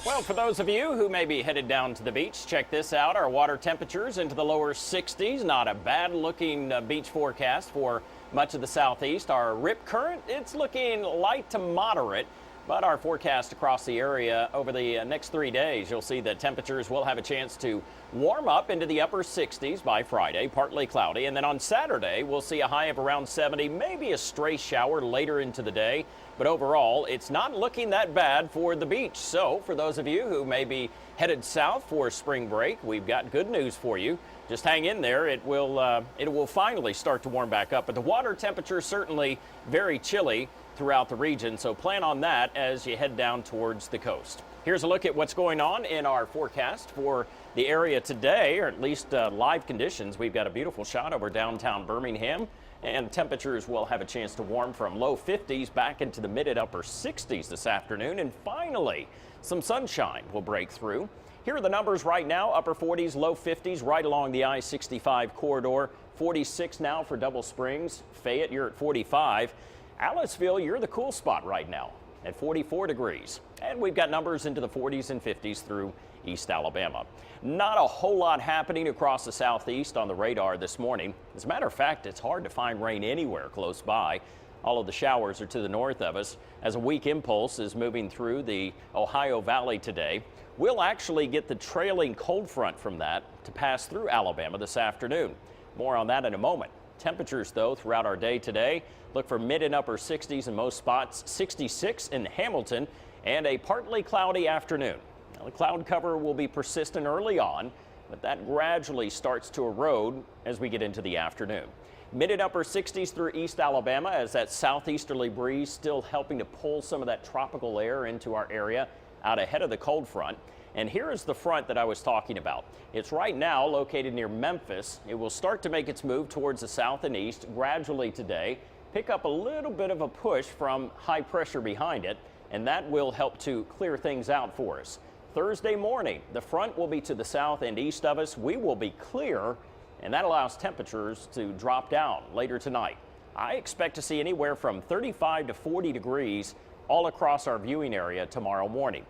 Well, for those of you who may be headed down to the beach, check this out. Our water temperatures into the lower 60s. Not a bad looking beach forecast for much of the southeast. Our rip current, it's looking light to moderate. But our forecast across the area over the next 3 days, you'll see that temperatures will have a chance to warm up into the upper 60s by Friday, partly cloudy. And then on Saturday, we'll see a high of around 70, maybe a stray shower later into the day. But overall, it's not looking that bad for the beach. So for those of you who may be headed south for spring break, we've got good news for you. Just hang in there. It will finally start to warm back up. But the water temperature is certainly very chilly throughout the region, so plan on that as you head down towards the coast. Here's a look at what's going on in our forecast for the area today, or at least live conditions. We've got a beautiful shot over downtown Birmingham, and temperatures will have a chance to warm from low 50s back into the mid and upper 60s this afternoon, and finally some sunshine will break through. Here are the numbers right now: upper 40s, low 50s right along the I-65 corridor. 46 now for Double Springs. Fayette, you're at 45. Aliceville, you're the cool spot right now at 44 degrees. And we've got numbers into the 40s and 50s through East Alabama. Not a whole lot happening across the southeast on the radar this morning. As a matter of fact, it's hard to find rain anywhere close by. All of the showers are to the north of us as a weak impulse is moving through the Ohio Valley today. We'll actually get the trailing cold front from that to pass through Alabama this afternoon. More on that in a moment. Temperatures, though, throughout our day today, look for mid and upper 60s in most spots, 66 in Hamilton, and a partly cloudy afternoon. Now, the cloud cover will be persistent early on, but that gradually starts to erode as we get into the afternoon. Mid and upper 60s through East Alabama as that southeasterly breeze still helping to pull some of that tropical air into our area out ahead of the cold front. And here is the front that I was talking about. It's right now located near Memphis. It will start to make its move towards the south and east gradually today, pick up a little bit of a push from high pressure behind it, and that will help to clear things out for us. Thursday morning, the front will be to the south and east of us. We will be clear, and that allows temperatures to drop down later tonight. I expect to see anywhere from 35 to 40 degrees all across our viewing area tomorrow morning.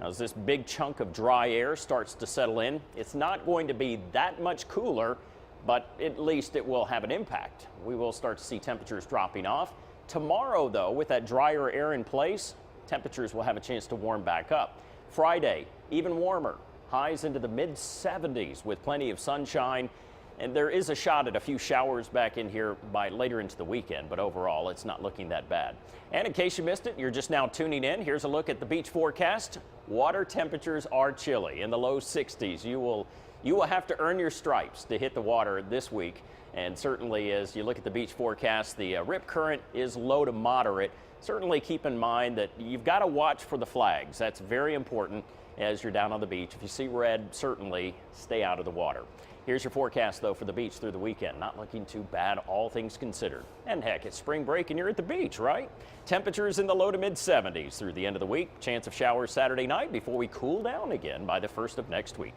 Now, as this big chunk of dry air starts to settle in, it's not going to be that much cooler, but at least it will have an impact. We will start to see temperatures dropping off. Tomorrow, though, with that drier air in place, temperatures will have a chance to warm back up. Friday, even warmer, highs into the mid 70s with plenty of sunshine. And there is a shot at a few showers back in here by later into the weekend, but overall it's not looking that bad. And in case you missed it, you're just now tuning in, here's a look at the beach forecast. Water temperatures are chilly in the low 60s. You will have to earn your stripes to hit the water this week. And certainly as you look at the beach forecast, the rip current is low to moderate. Certainly keep in mind that you've got to watch for the flags. That's very important as you're down on the beach. If you see red, certainly stay out of the water. Here's your forecast, though, for the beach through the weekend. Not looking too bad, all things considered. And heck, it's spring break and you're at the beach, right? Temperatures in the low to mid 70s through the end of the week. Chance of showers Saturday night before we cool down again by the 1st of next week.